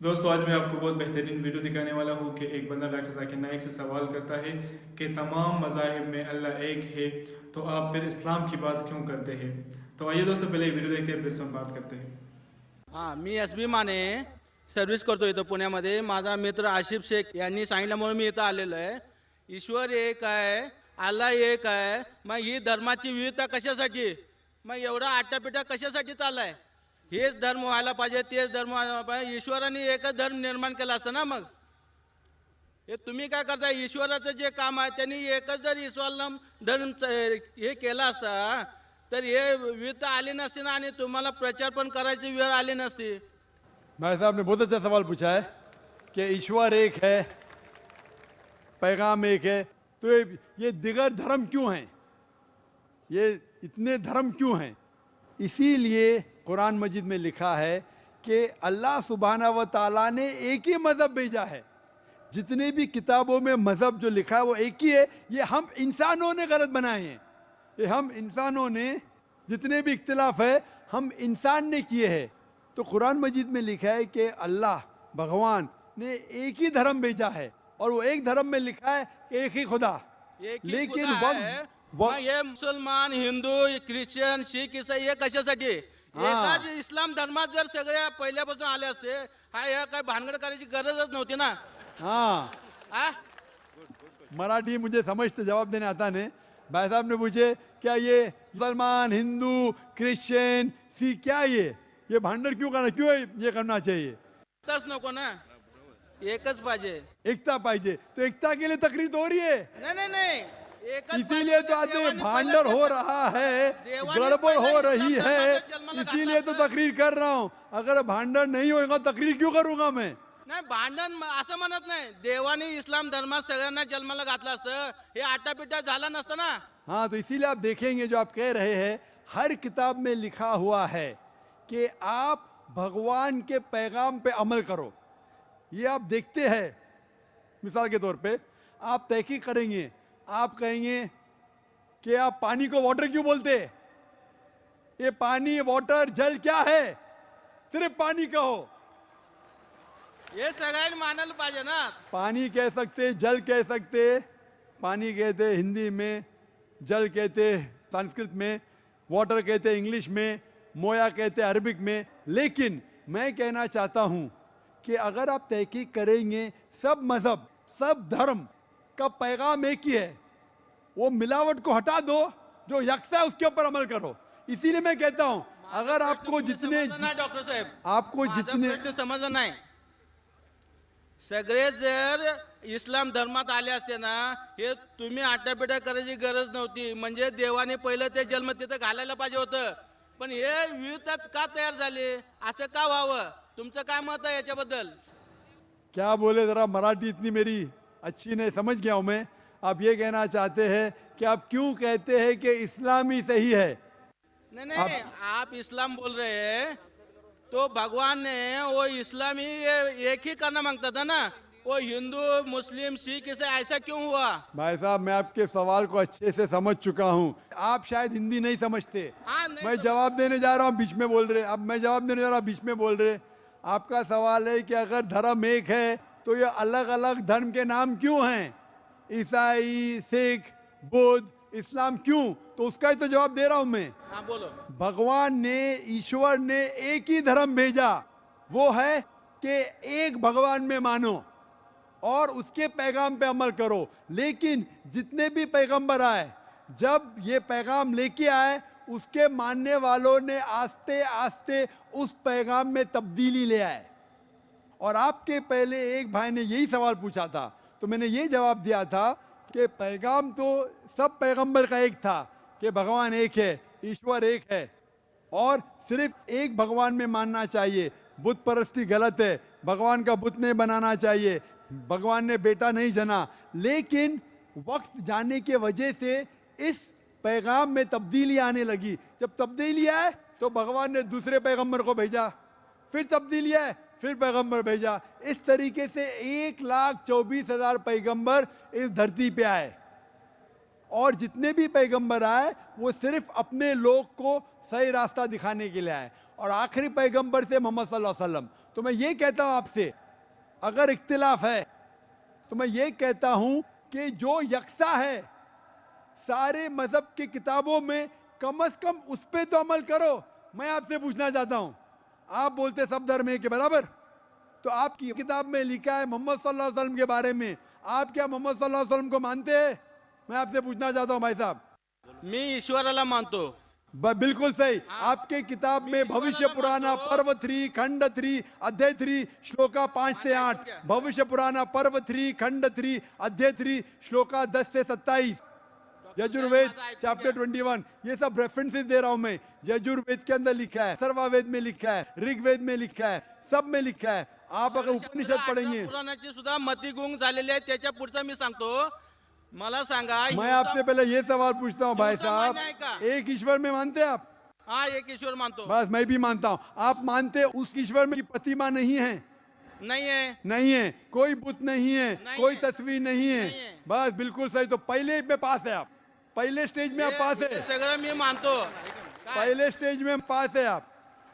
दोस्तों आज मैं आपको बहुत बेहतरीन वीडियो दिखाने वाला हूँ कि एक बंदा डॉक्टर जाकिर नाइक से सवाल करता है कि तमाम मज़ाहिब में अल्लाह एक है, तो आप फिर इस्लाम की बात क्यों करते हैं। तो आइए दोस्तों पहले एक वीडियो देखते हैं, फिर इसमें हम बात करते हैं। हां, मी एस-बी माने सर्व्हिस करतो इथं पुण्यामध्ये. माझा मित्र आशिफ शेख यांनी सांगितल्यामुळे मी इथं आलेलो आहे. ईश्वर एक आहे, अल्लाह एक आहे. मग ही धर्माची विविधता कशासाठी? मग एवढा आटापिटा कशासाठी चाललाय? हेच धर्म व्हायला पाहिजे, तेच धर्म व्हायला पाहिजे. ईश्वराने एकच धर्म निर्माण केला असता ना मग. हे तुम्ही काय करताय? ईश्वराचं जे काम आहे त्यांनी एकच जर इस्लाम धर्म हे केला असता तर हे विविधता आली नसती ना आणि तुम्हाला प्रचार पण करायची वेळ आली नसती. भाई साहब ने बहुत अच्छा सवाल पूछा है कि ईश्वर एक है, पैगाम एक है, तो ये दिगर धर्म क्यों हैं? ये इतने धर्म क्यों हैं? इसीलिए कुरान मजीद में लिखा है कि अल्लाह सुबहाना व ताला ने एक ही मज़हब भेजा है. जितने भी किताबों में मज़हब जो लिखा है वो एक ही है. ये हम इंसानों ने गलत बनाए हैं. ये हम इंसानों ने जितने भी इख्तिलाफ है हम इंसान ने किए हैं. तो कुरान मजीद में लिखा है कि अल्लाह भगवान ने एक ही धर्म भेजा है और वो एक धर्म में लिखा है एक ही खुदा. एक ही लेकिन खुदा वक्त आहे. वक्त- मग हे मुसलमान, हिंदू, ख्रिश्चन, शीख, ईसाई हे कशासाठी? हा. एकाच इस्लाम धर्मात जर सगळ्या पहिल्यापासून आले असते, ह्या काय भानगड करायची गरजच नव्हती ना. हाँ, आ मराठी मुझे समझते जवाब देने आता नहीं. भाई साहब ने पूछे क्या ये मुसलमान, हिंदू, क्रिश्चियन, सिख क्या ये भांडर क्यों करना, क्यों ये करना चाहिए? तस नको ना, एकच पाहिजे. एकता पाहिजे. तो एकता के लिए तकरीर तो हो रही है. नाही नाही नाही, एकच इसीलिए तो पाहिजे. आज ये देवाने भांडर पहिलं हो रहा है, देवाने गड़बड़ हो पहिलं रही इस्लाम है, धर्माच्या जन्माला इसीलिए तो घातला. तकरीर कर रहा हूँ. अगर भांडर नहीं होगा तकरीर क्यों करूंगा मैं? नाही भांडण असं म्हणत नाही. देवाने इस्लाम धर्मात सगळ्यांना जन्माला घातलं असतं, हे आटापिटा झाला नसतं ना. हाँ, तो इसीलिए आप देखेंगे जो आप कह रहे हैं हर किताब में लिखा हुआ है कि आप भगवान के पैगाम पे अमल करो. ये आप देखते हैं. मिसाल के तौर पे आप तहकीक करेंगे, आप कहेंगे कि आप पानी को वाटर क्यों बोलते हैं? ये पानी, वाटर, जल क्या है? सिर्फ पानी कहो. हे सगळ्यांनी मानायला पाहिजे ना. पानी कह सकते, जल कह सकते. पानी कहते हिंदी में, जल कहते संस्कृत में, वाटर कहते इंग्लिश में, मोया कहते अरबिक में. लेकिन मैं कहना चाहता हूं कि अगर आप तहकीक करेंगे सब मजहब, सब धर्म का पैगाम एक ही है. वो मिलावट को हटा दो, जो यकसा है उसके ऊपर अमल करो. इसीलिए मैं कहता हूं अगर आपको जितने नाही डॉक्टर साहेब, आपको माझा जितने प्रश्न समजला नाही. सगळे जर इस्लाम धर्मात आले असते ना, हे तुम्ही आटापिटा करायची गरज नव्हती. म्हणजे देवाने पहिलं ते जन्म तिथं घालायला पाहिजे होतं. पण हे विविधता का तयार झाली? असं का व्हावं? तुमचं काय मत आहे याच्याबद्दल? क्या बोले, जरा मराठी इतनी मेरी अच्छी नहीं, समझ गया हूं मैं. आप ये कहना चाहते हैं कि आप क्यों कहते हैं कि इस्लाम ही सही है? नहीं नहीं, आप इस्लाम बोल रहे हैं तो भगवान ने वो इस्लामी एक ही करना मांगता था ना. वो हिंदू, मुस्लिम, सिख इसे ऐसा क्यों हुआ? भाई साहब मैं आपके सवाल को अच्छे से समझ चुका हूं. आप शायद हिंदी नहीं समझते. हाँ, नहीं मैं समझ- जवाब देने जा रहा हूं, बीच में बोल रहे. अब मैं जवाब देने जा रहा हूं, बीच में बोल रहे. आपका सवाल है कि अगर धर्म एक है तो ये अलग अलग धर्म के नाम क्यों हैं? ईसाई, सिख, बुद्ध, इस्लाम क्यों? तो उसका ही तो जवाब दे रहा हूं मैं. हाँ बोलो. भगवान ने, ईश्वर ने एक ही धर्म भेजा. वो है कि एक भगवान में मानो और उसके पैगाम पे अमल करो. लेकिन जितने भी पैगंबर आए, जब ये पैगाम लेके आए, उसके मानने वालों ने आस्ते आस्ते उस पैगाम में तब्दीली ले आए. और आपके पहले एक भाई ने यही सवाल पूछा था, तो मैंने ये जवाब दिया था कि पैगाम तो सब पैगंबर का एक था कि भगवान एक है, ईश्वर एक है और सिर्फ एक भगवान में मानना चाहिए. बुत परस्ती गलत है, भगवान का बुत नहीं बनाना चाहिए, भगवान ने बेटा नहीं जना. लेकिन वक्त जाने के वजह से इस पैगाम में तब्दीली आने लगी. जब तब्दीली आए तो भगवान ने दूसरे पैगंबर को भेजा, फिर तब्दीली आए, फिर पैगंबर भेजा. इस तरीके से 1,24,000 पैगंबर इस धरती पे आए और जितने भी पैगंबर आए वो सिर्फ अपने लोग को सही रास्ता दिखाने के लिए आए. और आखिरी पैगंबर थे मोहम्मद सल्लल्लाहु अलैहि वसल्लम. तो तो मैं ये कहता हूं आपसे, अगर इख्तिलाफ है तो मैं ये कहता हूं कि जो यकसा है सारे मजहब की किताबों में, कम से कम उस पे तो अमल करो। मैं आपसे पूछना चाहता हूं, आप बोलते सब धर्म एक के बराबर, तो आपकी किताब में लिखा है मोहम्मद सल्लल्लाहु अलैहि वसल्लम के बारे में, आप क्या मोहम्मद सल्लल्लाहु अलैहि वसल्लम को मानते हैं? मैं आपसे पूछना चाहता हूं भाई साहब। मी ईश्वराला मानतो। बिल्कुल सही। आपके किताब में भविष्य पुराना पर्व 3 खंड 3 अध्याय 3 श्लोका 5 से 8, भविष्य पुराना पर्व 3 खंड 3 अध्याय 3 श्लोका 10 से 27, यजुर्वेद चैप्टर 21, ये सब रेफरेंसेस दे रहा हूं मैं। यजुर्वेद के अंदर लिखा है, सर्ववेद में लिखा है, ऋग्वेद में लिखा है, सब में लिखा है। आप अगर उपनिषद पढ़ेंगे, पुराणाची सुद्धा मतिगुंग झालेली आहे, त्याच्या पुढचं मी सांगतो। मला सांगा, मैं आपसे पहले ये सवाल पूछता हूँ भाई हिंसा साहब, मान्य है का? एक ईश्वर में मानते हैं आप? हा एक ईश्वर मानतो। बस मैं भी मानता हूँ। आप मानते उस ईश्वर में की प्रतिमा नहीं है? नहीं है। नहीं है, कोई बुत नहीं है, नहीं कोई है। तस्वीर नहीं है। नहीं है। बस बिल्कुल सही। तो पहले में पास है आप, पहले स्टेज में आप पास हे है, सगळं मी मानतो। काय? पहले स्टेज में पास है आप।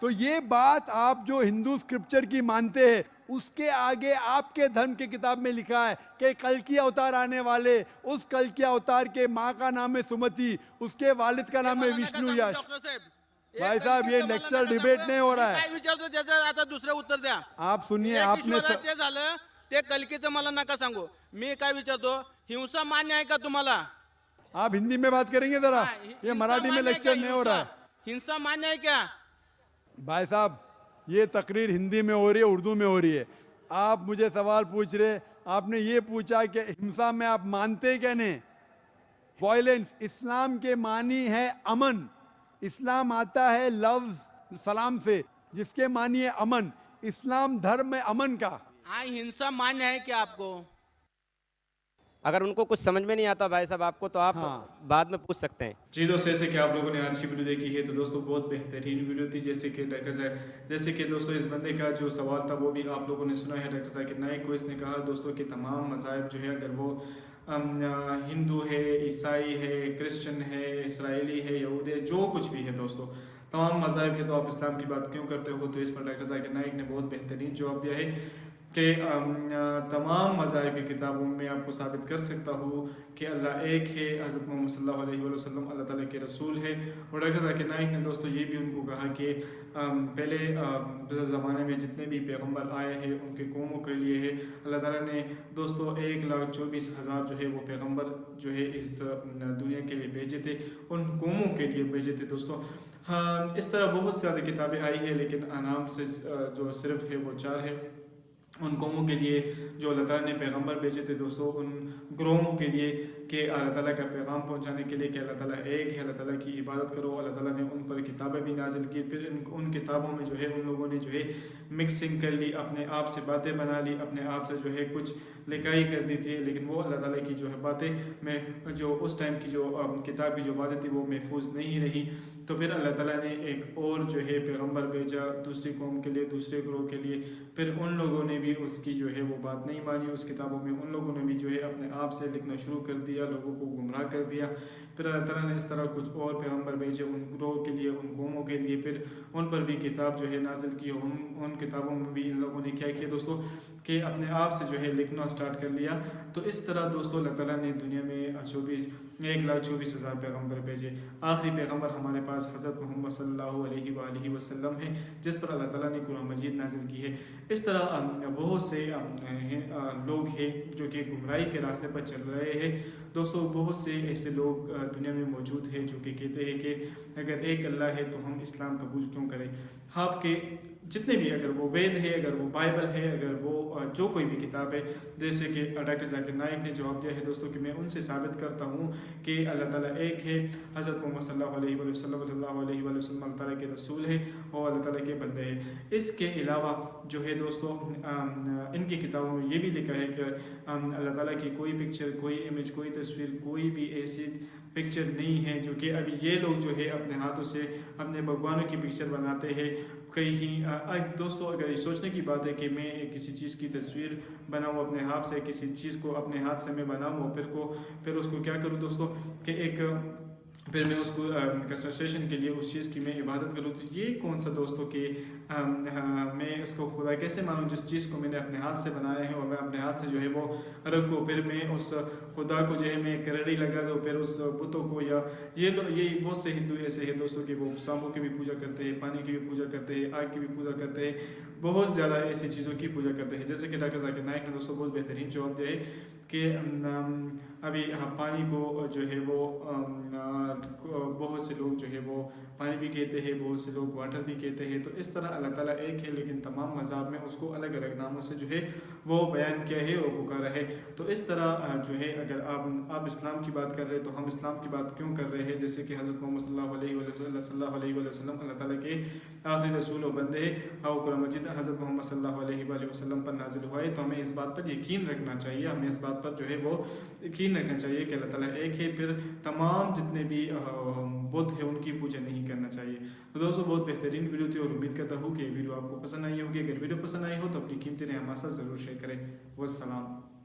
तो ये बात आप जो हिंदू स्क्रिप्चर की मानते हैं, उसके आगे आपके धर्म की किताब में लिखा है कि कल की अवतार आने वाले, उस कल के अवतार के माँ का नाम है सुमति, उसके वालिद का नाम है मला नका विष्णु सांगू, यश। डॉक्टर साहेब। भाई एक साहब, ये कल्कीचं मला लेक्चर नका डिबेट सांगू। नहीं हो रहा मी है। काय विचारतो त्याचं आता दुसरं उत्तर द्या। आप सुनिए, एक आपने ईश्वर ते झालं, ते कल्कीचं मला नका सांगू। मी काय विचारतो, हिंसा मान्य आहे का तुम्हाला? आप हिंदी में बात करेंगे जरा, हाँ, ये हिंसा मराठी में मान्य है लेक्चर क्या? नहीं हो रहा है। हिंसा मान्य है क्या? भाई साहब, ये तकरीर हिंदी में हो रही है, उर्दू में हो रही है। आप मुझे सवाल पूछ रहे, आपने ये पूछा कि हिंसा में आप मानते क्या नहीं? वायलेंस, इस्लाम के मानी है अमन। इस्लाम आता है लफ्ज सलाम से, जिसके मानी है अमन। इस्लाम धर्म है अमन का। हाँ, हिंसा मान्य है क्या आपको? अगर उनको कुछ समझ में नहीं आता भाई साहब आपको, तो आप हाँ। बाद में पूछ सकते हैं। जी दोस्तों, जैसे कि आप लोगों ने आज की वीडियो देखी है, तो दोस्तों बहुत बेहतरीन वीडियो थी। जैसे कि डॉक्टर साहब, जैसे कि दोस्तों इस बंदे का जो सवाल था वो भी आप लोगों ने सुना है। डॉक्टर जाकिर नाइक को इसने कहा दोस्तों कि तमाम मज़ाहिब जो है, अगर वो हिंदू है, ईसाई है, क्रिश्चियन है, इसराइली है, यहूदी है, जो कुछ भी है दोस्तों, तमाम मज़ाहिब है, तो आप इस्लाम की बात क्यों करते हो? तो इस पर डॉक्टर जाकिर नाइक ने बहुत बेहतरीन जवाब दिया है कि तमाम मज़ाहिब की किताबों में आपको साबित कर सकता हूँ कि अल्लाह एक है, हज़रत मोहम्मद सल्लल्लाहु अलैहि वसल्लम अल्लाह ताला के रसूल है। और डॉक्टर जाकिर नाइक ने दोस्तों ये भी उनको कहा कि पहले ज़माने में जितने भी पैगम्बर आए हैं उनके कौमों के लिए है, अल्लाह ताला ने दोस्तों 1,24,000 जो है वो पैगम्बर जो है इस दुनिया के लिए भेजे थे, उन कौमों के लिए भेजे थे दोस्तों। हाँ, इस तरह बहुत से ज़्यादा किताबें आई है, लेकिन आनाम से जो सिर्फ है वो 4 है। उन कौमों के लिए जो अल्लाह ताला ने पैगम्बर भेजे थे दोस्तों, उन ग्रोहों के लिए कि अल्लाह ताला का पैगाम पहुंचाने के लिए कि अल्लाह ताला एक है, अल्लाह ताला की इबादत करो। अल्लाह ताला ने उन पर किताबें भी नाजिल की, फिर उन किताबों में जो है उन लोगों ने जो है मिक्सिंग कर ली, अपने आप से बातें बना ली, अपने आप से जो है कुछ लिखाई कर दी थी, लेकिन वो अल्लाह ताला की जो है बातें में जो उस टाइम की जो किताब की जो बातें थी वो महफूज नहीं रही। तो फिर अल्लाह ताला ने एक और जो है पैगम्बर भेजा दूसरी कौम के लिए, दूसरे ग्रोह के लिए। फिर उन लोगों ने भी उसकी जो है वो बात नहीं मानी उस किताबों में, उन लोगों ने भी जो है अपने आप से लिखना शुरू कर दिया, लोगों को गुमराह कर दिया। फिर अल्लाह ताला ने इस तरह कुछ और पैगम्बर भेजे उन ग्रोह के लिए, उन कौमों के लिए, फिर उन पर भी किताब जो है नाजिल की। उन किताबों में भी इन लोगों ने क्या किया दोस्तों कि अपने आप से जो है लिखना स्टार्ट कर लिया। तो इस तरह दोस्तों अल्लाह ताला ने दुनिया में 1,24,000 पैगम्बर भेजे। आखिरी पैगम्बर हमारे पास हज़रत मोहम्मद सल्लल्लाहु अलैहि वसल्लम है, जिस पर अल्लाह ताला ने कुरान मजीद नाजिल की है। इस तरह बहुत से लोग हैं जो कि गुमराही के रास्ते पर चल रहे हैं दोस्तों। बहुत से ऐसे लोग दुनिया में मौजूद हैं जो कि कहते हैं कि अगर एक अल्लाह है तो हम इस्लाम कबूल क्यों करें। आपके जितने भी, अगर वो वेद है, अगर वो बाइबल है, अगर वो जो कोई भी किताब है, जैसे कि डॉक्टर जाकिर नाइक ने जवाब दिया है दोस्तों कि मैं उनसे साबित करता हूँ कि अल्लाह ताला एक है, हज़रत मोहम्मद सल्लल्लाहु अलैहि वसल्लम अल्लाह ताला के रसूल है और अल्लाह ताला के बंदे हैं। इसके अलावा जो है दोस्तों इनकी किताबों में ये भी लिखा है कि अल्लाह ताला की कोई पिक्चर, कोई इमेज, कोई तस्वीर, कोई भी ऐसी पिक्चर नहीं है जो कि अभी ये लोग जो है अपने हाथों से अपने भगवानों की पिक्चर बनाते हैं। कहीं दोस्तों अगर सोचने की बात है कि मैं किसी चीज़ की तस्वीर बनाऊँ अपने हाथ से, किसी चीज़ को अपने हाथ से मैं बनाऊँ, फिर उसको क्या करूँ दोस्तों कि एक फिर मैं उसको कंसंट्रेशन के लिए उस चीज़ की मैं इबादत करूँ। तो ये कौन सा दोस्तों कि मैं उसको खुदा कैसे मानूँ जिस चीज़ को मैंने अपने हाथ से बनाया है और मैं अपने हाथ से जो है वो रखूँ, फिर मैं उस खुदा को जो है मैं करड़ी लगा दूँ, फिर उस बुतों को, या ये बहुत से हिंदू ऐसे हैं दोस्तों कि वो सांपों की भी पूजा करते हैं, पानी की भी पूजा करते हैं, आग की भी पूजा करते हैं, बहुत ज़्यादा ऐसी चीज़ों की पूजा करते हैं। जैसे कि डॉक्टर जाकिर नाइक ने दोस्तों बहुत बेहतरीन जवाब दिया है कि अभी पानी को जो है वो बहुत से लोग जो है वो पानी भी कहते हैं, बहुत से लोग वाटर भी कहते हैं। तो इस तरह अल्लाह ताला एक है, लेकिन तमाम मज़ाब में उसको अलग अलग नामों से जो है वो बयान किया है और पुकारा है। तो इस तरह जो है अगर आप इस्लाम की बात कर रहे हैं तो हम इस्लाम की बात क्यों कर रहे हैं, जैसे कि हज़रत मोहम्मद सल्लल्लाहु अलैहि वसल्लम अल्लाह ताला के आखिरी रसूल और बंदे हैं और कुरान मजीद हज़रत मोहम्मद सल्लल्लाहु अलैहि वसल्लम पर नाजिल हुआ है। तो हमें इस बात पर यकीन रखना चाहिए, हमें इस बात पर जो है वो यकीन रखना चाहिए कि अल्लाह ताला एक है, फिर तमाम जितने भी बुत है उनकी पूजा नहीं करना चाहिए। तो दोस्तों बहुत बेहतरीन वीडियो थी और उम्मीद करता हूँ कि वीडियो आपको पसंद आई होगी। अगर वीडियो पसंद आई हो तो अपनी कीमती राय हमारे साथ ज़रूर शेयर करें। वस्सलाम।